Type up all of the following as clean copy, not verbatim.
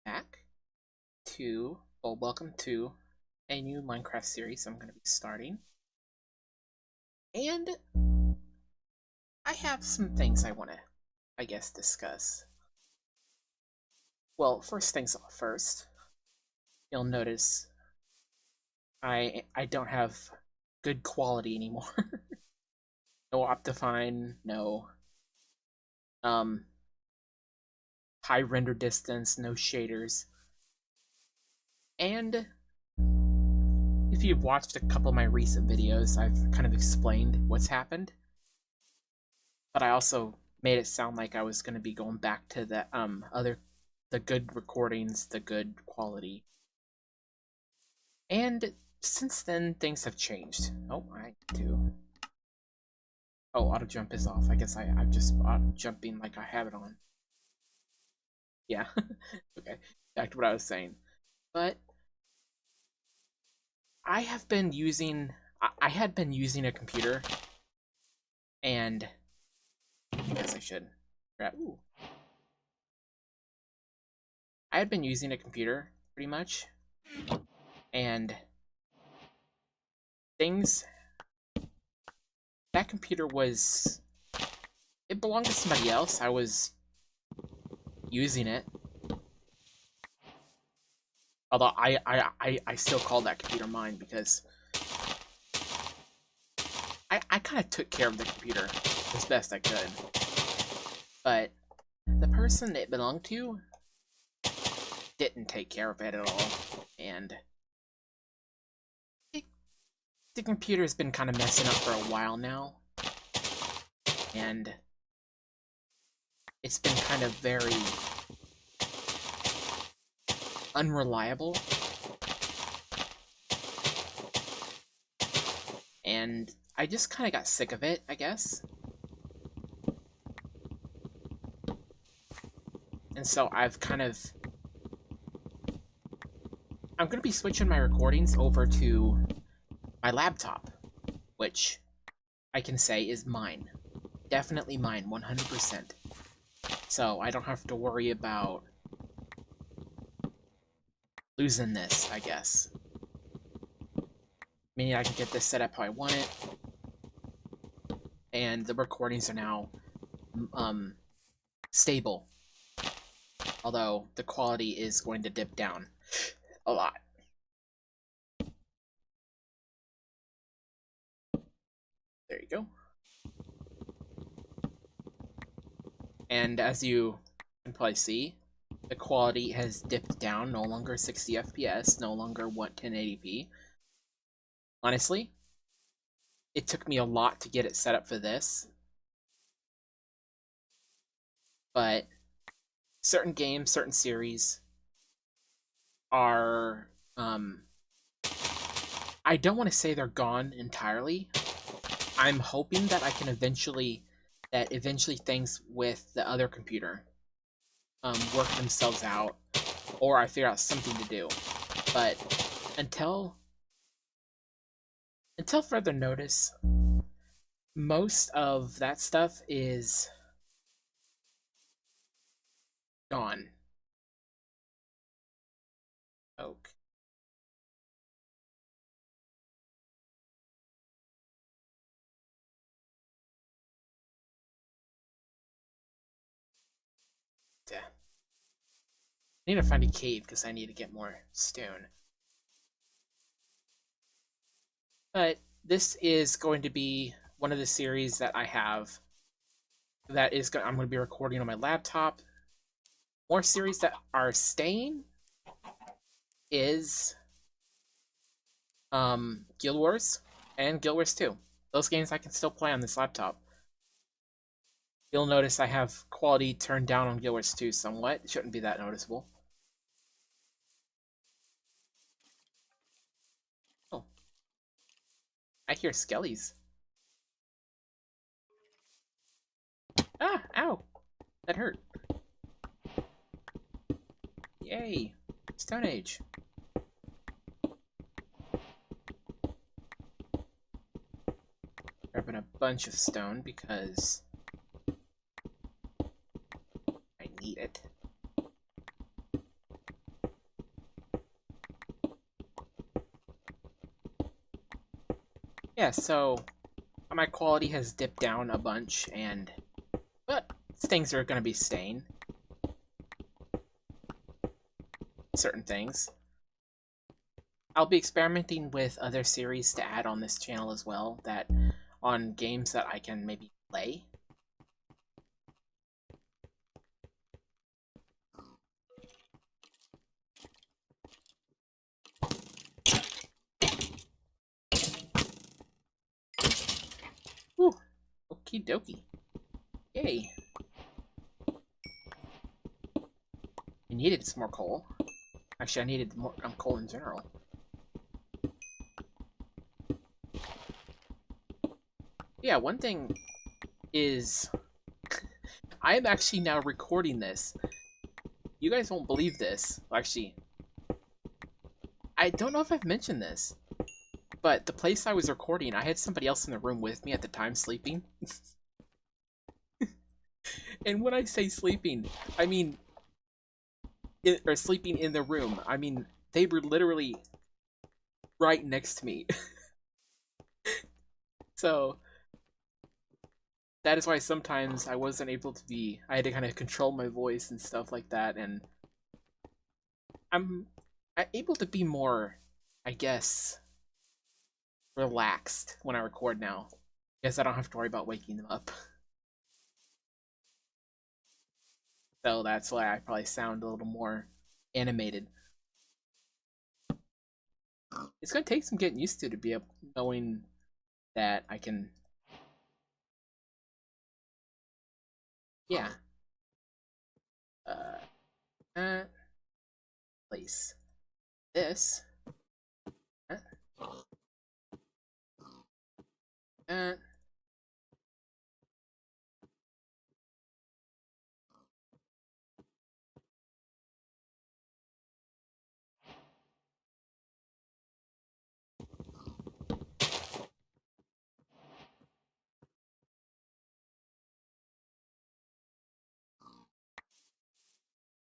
back to, well, welcome to a new Minecraft series I'm going to be starting. And I have some things I want to, discuss. Well, first things first, you'll notice I don't have good quality anymore. No Optifine, no um high render distance, no shaders. And if you've watched a couple of my recent videos, I've kind of explained what's happened. But I also made it sound like I was going to be going back to the good recordings, the good quality. And since then, things have changed. Oh, I do. Oh, auto jump is off. I guess I'm just auto jumping like I have it on. Yeah. Okay. Back to what I was saying. But I have been using. I had been using a computer, and I guess I should. Ooh. I had been using a computer pretty much, and things that computer was, it belonged to somebody else. I was using it, although I still call that computer mine because I kind of took care of the computer as best I could, but the person it belonged to didn't take care of it at all, and the computer's been kind of messing up for a while now, and it's been kind of very unreliable, and I just kind of got sick of it, I guess. And so I'm going to be switching my recordings over to my laptop, which I can say is mine. Definitely mine, 100%. So I don't have to worry about losing this, I guess. Meaning I can get this set up how I want it. And the recordings are now stable. Although the quality is going to dip down a lot. There you go. And as you can probably see, the quality has dipped down, no longer 60 FPS, no longer 1080p. Honestly, it took me a lot to get it set up for this. But certain games, certain series are, I don't want to say they're gone entirely. I'm hoping that I can eventually things with the other computer work themselves out, or I figure out something to do. But until further notice, most of that stuff is gone. Oak. Yeah. I need to find a cave because I need to get more stone. But this is going to be one of the series that I have that is I'm going to be recording on my laptop. More series that are staying is Guild Wars and Guild Wars 2. Those games I can still play on this laptop. You'll notice I have quality turned down on Guild Wars 2 somewhat. It shouldn't be that noticeable. Oh. I hear skellies. Ah, ow. That hurt. Yay. Stone Age. Grabbing a bunch of stone because I need it. yeah, so my quality has dipped down a bunch, but things are gonna be staying. Certain things. I'll be experimenting with other series to add on this channel as well, that on games that I can maybe play. Whew. Okie dokie. Yay. I needed some more coal. Actually, I needed more coal in general. Yeah, one thing is I am actually now recording this. You guys won't believe this. Actually, I don't know if I've mentioned this, but the place I was recording, I had somebody else in the room with me at the time sleeping. And when I say sleeping, I mean or sleeping in the room. I mean, they were literally right next to me. So that is why sometimes I wasn't able to be. I had to kind of control my voice and stuff like that, and I'm able to be more, I guess, relaxed when I record now. Guess I don't have to worry about waking them up. So that's why I probably sound a little more animated. It's gonna take some getting used to be able knowing that I can. Yeah. Uh, place this. Uh, uh,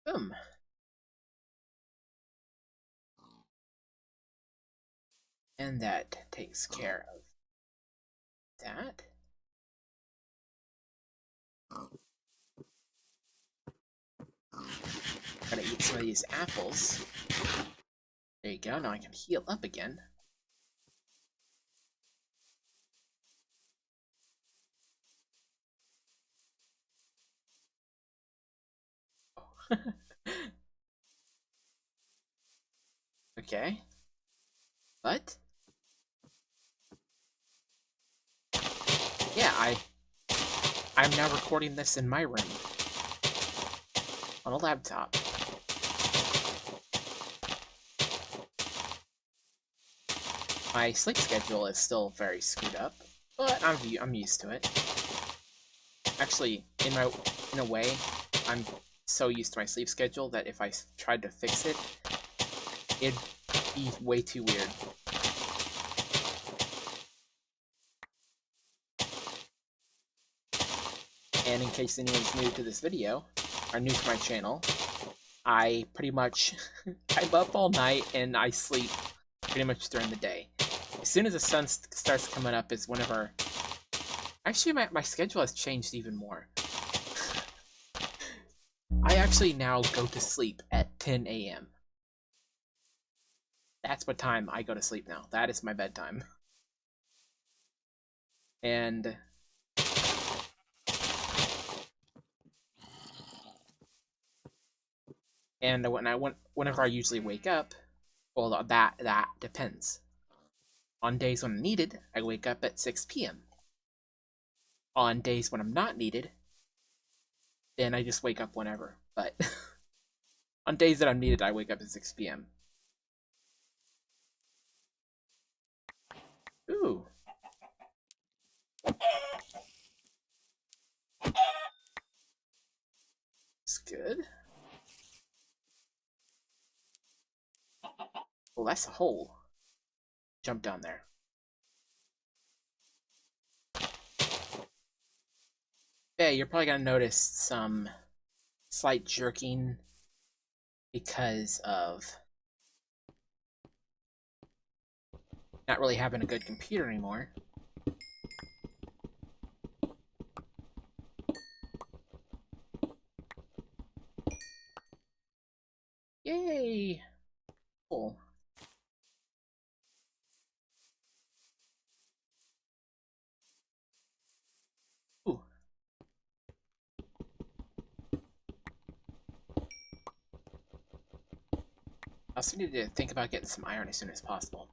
boom. And that takes care of that. Gotta eat some of these apples. There you go, now I can heal up again. Okay. But yeah, I'm now recording this in my room on a laptop. My sleep schedule is still very screwed up, but I'm used to it. Actually, in a way, I'm so used to my sleep schedule that if I tried to fix it, it'd be way too weird. And in case anyone's new to this video, or new to my channel, I pretty much, I'm up all night and I sleep pretty much during the day. As soon as the sun starts coming up is whenever... Actually, my schedule has changed even more. I actually now go to sleep at 10 a.m. That's what time I go to sleep now. That is my bedtime. And whenever I usually wake up, well, that depends. On days when I'm needed, I wake up at 6 p.m. On days when I'm not needed, then I just wake up whenever. But on days that I'm needed, I wake up at 6 p.m. Ooh. It's good. Well, that's a hole. Jump down there. Yeah, you're probably gonna notice some slight jerking because of not really having a good computer anymore. Yay! Cool. Ooh. I also need to think about getting some iron as soon as possible.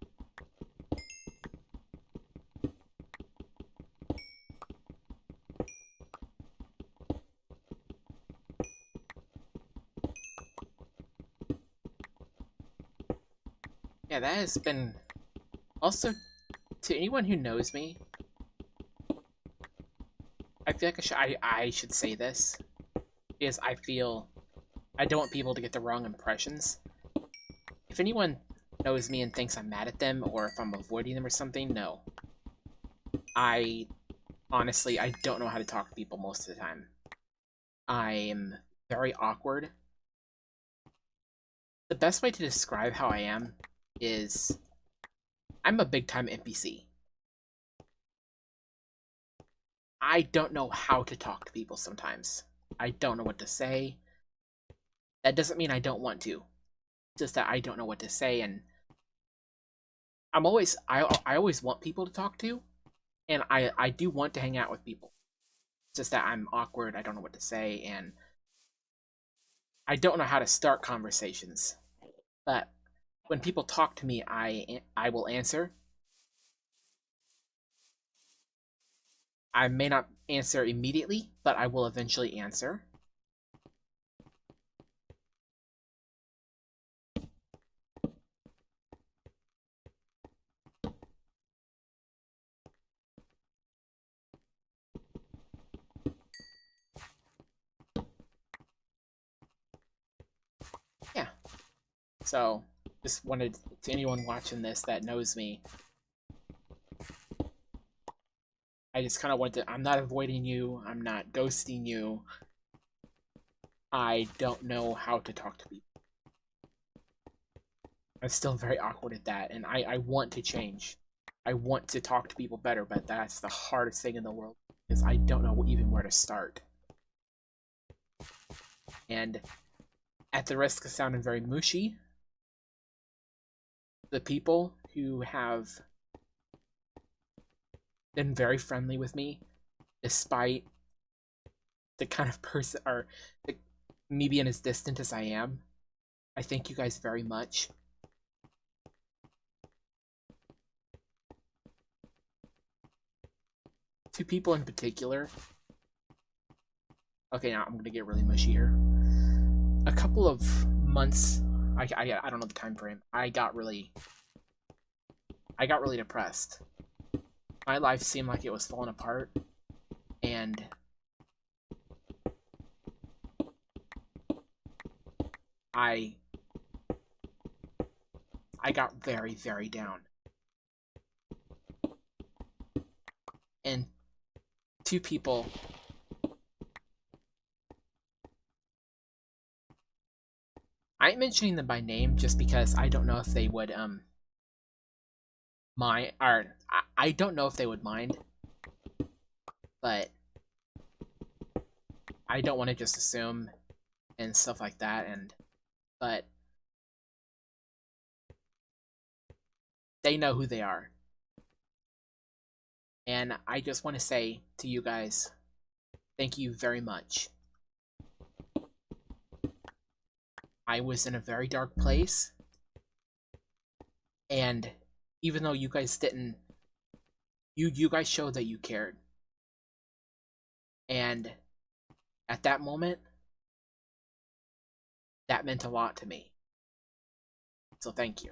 Yeah, that has been... Also, to anyone who knows me, I feel like I should say this, because I feel I don't want people to get the wrong impressions. If anyone knows me and thinks I'm mad at them, or if I'm avoiding them or something, no. I honestly, I don't know how to talk to people most of the time. I'm very awkward. The best way to describe how I am is I'm a big time NPC. I don't know how to talk to people sometimes. I don't know what to say. That doesn't mean I don't want to. Just that I don't know what to say, and I always want people to talk to, and I do want to hang out with people. It's just that I'm awkward, I don't know what to say, and I don't know how to start conversations. But when people talk to me, I will answer. I may not answer immediately, but I will eventually answer. Yeah. So, just wanted to anyone watching this that knows me, I just kind of wanted to. I'm not avoiding you. I'm not ghosting you. I don't know how to talk to people. I'm still very awkward at that, and I want to change. I want to talk to people better, but that's the hardest thing in the world because I don't know even where to start. And at the risk of sounding very mushy, the people who have been very friendly with me, despite the kind of person or the, me being as distant as I am, I thank you guys very much. Two people in particular. Okay, now I'm gonna get really mushy here. A couple of months, I don't know the time frame. I got really depressed. My life seemed like it was falling apart, and I I got very, very down. And two people I'm mentioning them by name just because I don't know if they would mind or I don't know if they would mind, but I don't want to just assume and stuff like that but they know who they are. And I just want to say to you guys, thank you very much. I was in a very dark place, and even though you guys didn't, you guys showed that you cared. And at that moment, that meant a lot to me. So thank you.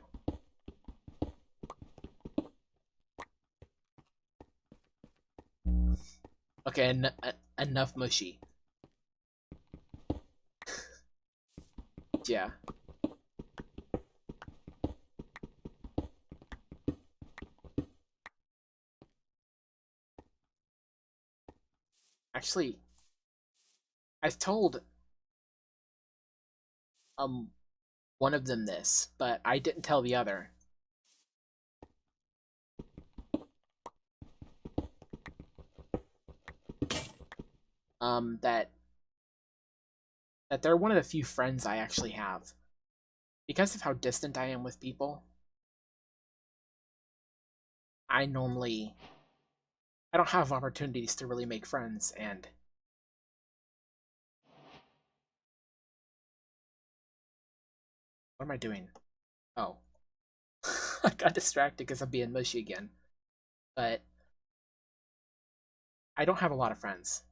Okay, enough mushy. Yeah. Actually, I've told um one of them this, but I didn't tell the other. That they're one of the few friends I actually have. because of how distant I am with people, I don't have opportunities to really make friends, and what am I doing? Oh. I got distracted because I'm being mushy again. But I don't have a lot of friends.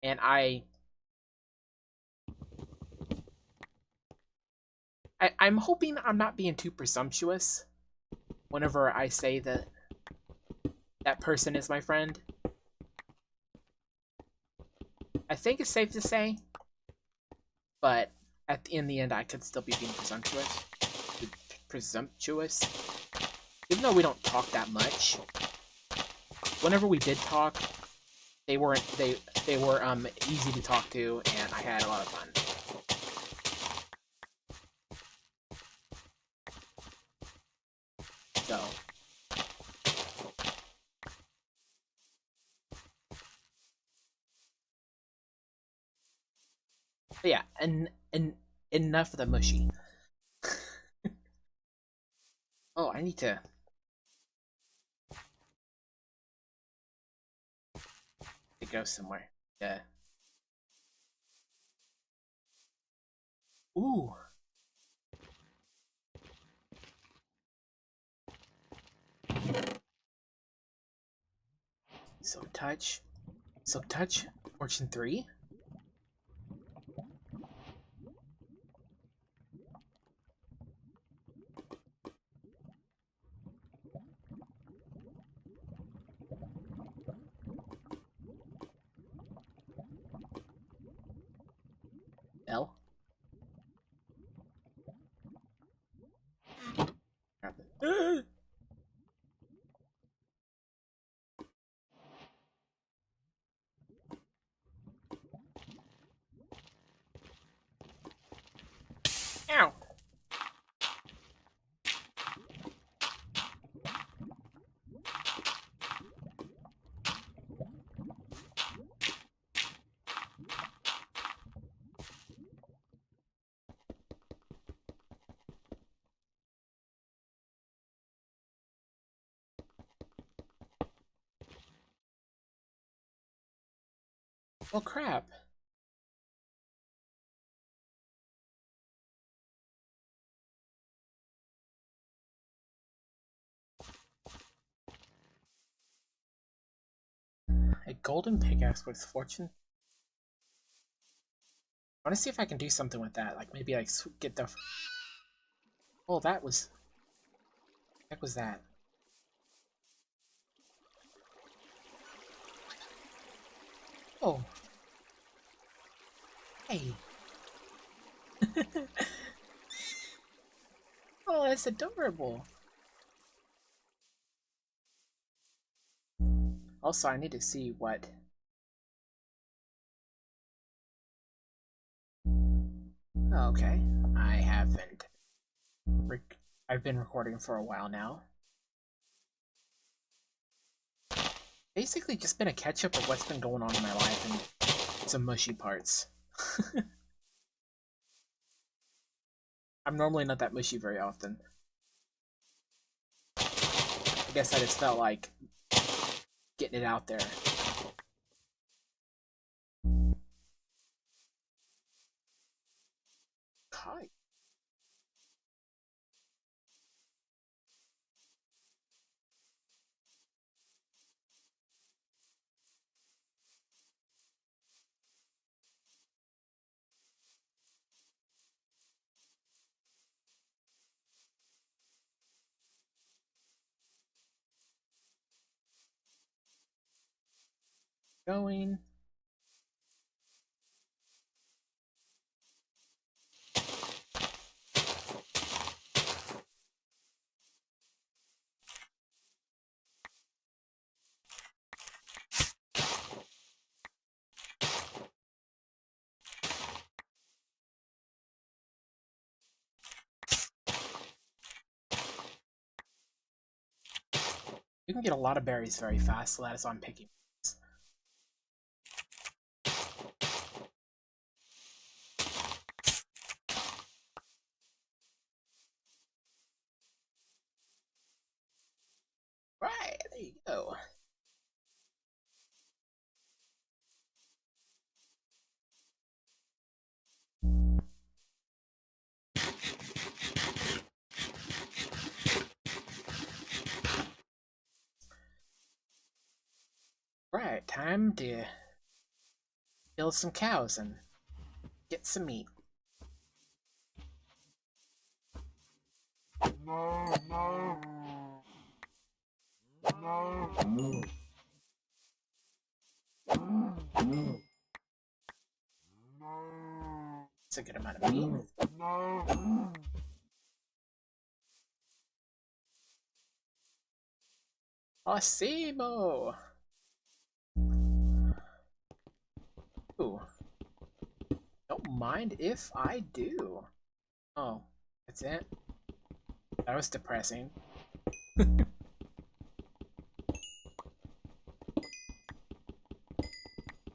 And I'm hoping I'm not being too presumptuous whenever I say that that person is my friend. I think it's safe to say, but in the end, I could still be being presumptuous. Presumptuous. Even though we don't talk that much, whenever we did talk, they were easy to talk to, and I had a lot of fun. So. But yeah, and enough of the mushy. Oh, I need to go somewhere. Yeah. Ooh. Silk touch. Silk touch. Fortune 3. Bell. Ow. Well, crap. A golden pickaxe with fortune. I want to see if I can do something with that. Like maybe like get the. Oh, that was. What was that? Oh. Hey. Oh, that's adorable. Also, I need to see what. Okay. I haven't. I've been recording for a while now. Basically, just been a catch up of what's been going on in my life and some mushy parts. I'm normally not that mushy very often. I guess I just felt like getting it out there. Hi. Going. You can get a lot of berries very fast, so that is why I'm picking. time to kill some cows and get some meat. It's a good amount of meat. Osimo! Ooh. Don't mind if I do. Oh, that's it? That was depressing.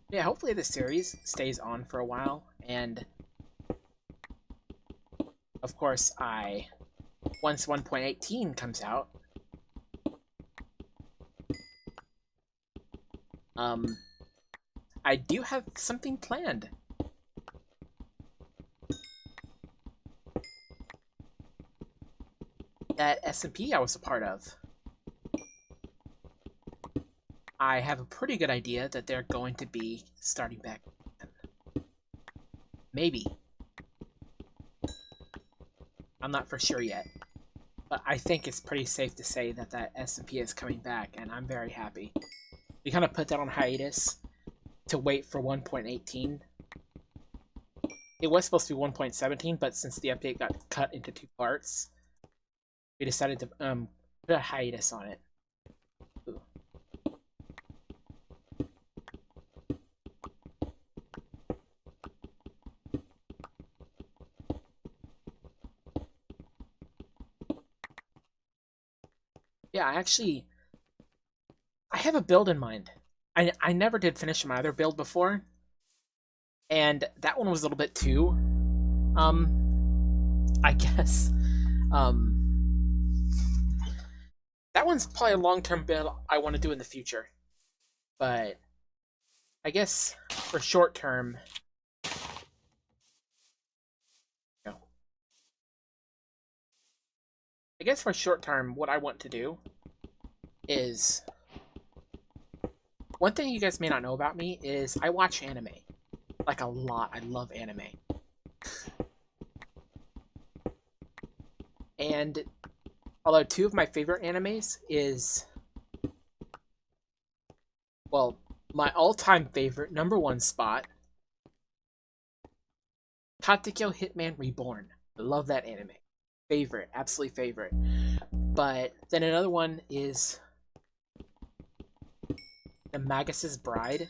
Yeah, hopefully the series stays on for a while, and of course once 1.18 comes out, I do have something planned. That SMP I was a part of. I have a pretty good idea that they're going to be starting back. Maybe. I'm not for sure yet. But I think it's pretty safe to say that that SMP is coming back, and I'm very happy. We kind of put that on hiatus to wait for 1.18. It was supposed to be 1.17, but since the update got cut into 2 parts, we decided to put a hiatus on it. Ooh. Yeah, I have a build in mind. I never did finish my other build before, and that one was a little bit too, I guess, that one's probably a long-term build I want to do in the future, but I guess for short-term, no. I guess for short-term, what I want to do is, one thing you guys may not know about me is I watch anime. Like, a lot. I love anime. And although 2 of my favorite animes is, well, my all-time favorite, #1 spot, Katekyo Hitman Reborn. I love that anime. Favorite. Absolutely favorite. But then another one is The Magus' Bride.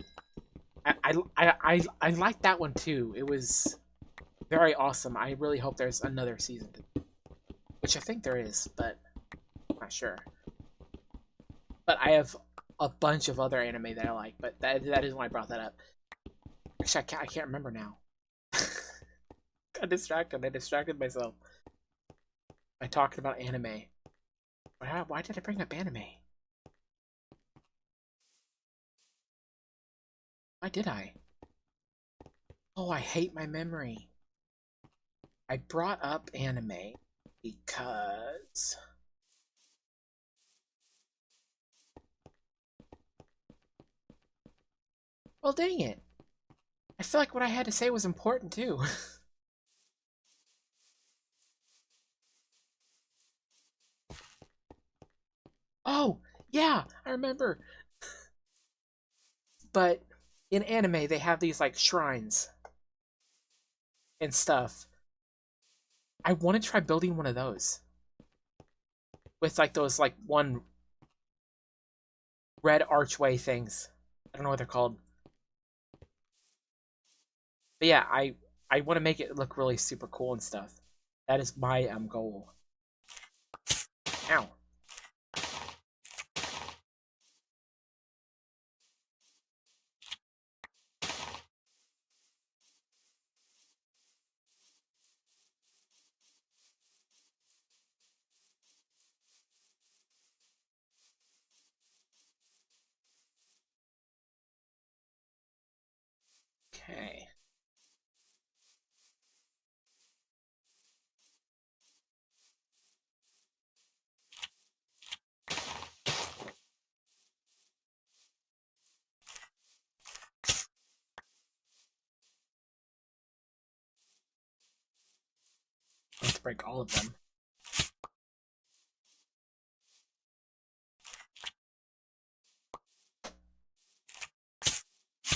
I like that one too. It was very awesome. I really hope there's another season, which I think there is, but I'm not sure. But I have a bunch of other anime that I like, but that is why I brought that up. Actually, I can't remember now. Got distracted. I distracted myself by talking about anime. Why did I bring up anime? Why did I? Oh, I hate my memory. I brought up anime because... Well, dang it. I feel like what I had to say was important, too. Oh, yeah, I remember. But in anime, they have these, like, shrines and stuff. I want to try building one of those. With, like, those, like, one red archway things. I don't know what they're called. But yeah, I want to make it look really super cool and stuff. That is my goal. Ow. Okay. Let's break all of them.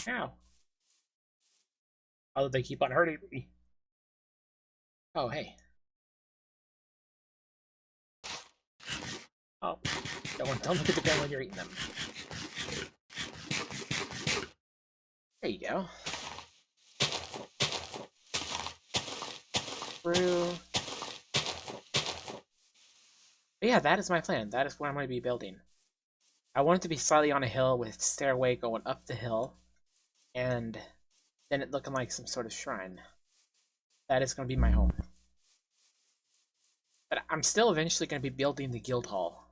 Ow. Oh, they keep on hurting me. Oh, hey. Oh, don't look at the gun when you're eating them. There you go. Through. But yeah, that is my plan. That is what I'm going to be building. I want it to be slightly on a hill with stairway going up the hill, and then it looking like some sort of shrine. That is going to be my home. But I'm still eventually going to be building the guild hall.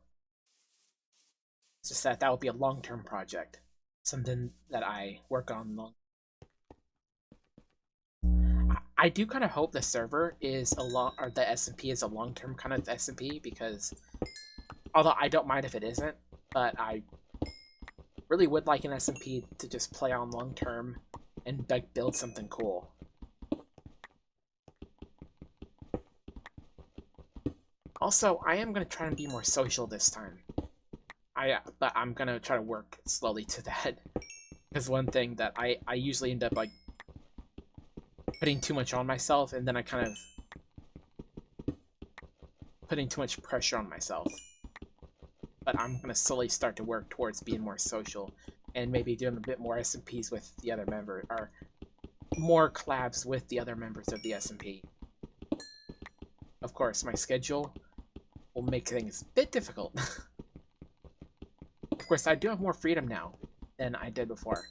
It's just that will be a long-term project. Something that I work on long. I do kind of hope the server is or the SMP is a long-term kind of SMP, because although I don't mind if it isn't, but I really would like an SMP to just play on long-term and like build something cool. Also, I am going to try and be more social this time. But I'm going to try to work slowly to that. Because one thing that I usually end up like putting too much on myself, and then I kind of putting too much pressure on myself. But I'm going to slowly start to work towards being more social, and maybe doing a bit more SMPs with the other members, or more collabs with the other members of the SMP. Of course, my schedule will make things a bit difficult. Of course, I do have more freedom now than I did before.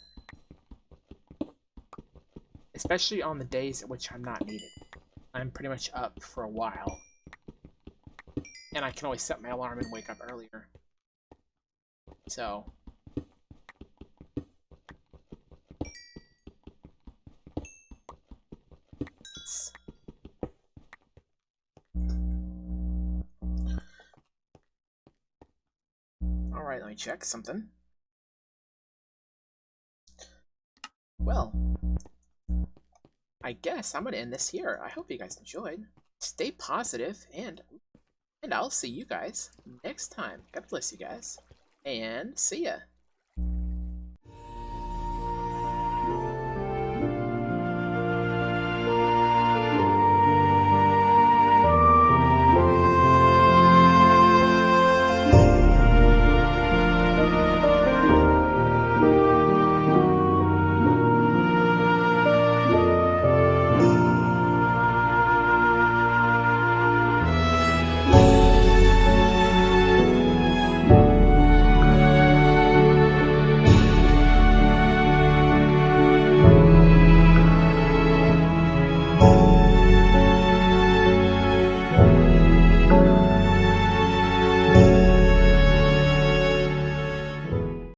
Especially on the days at which I'm not needed. I'm pretty much up for a while. And I can always set my alarm and wake up earlier. So... Alright, let me check something. Well, I guess I'm gonna end this here. I hope you guys enjoyed. Stay positive, and I'll see you guys next time. God bless you guys, and see ya.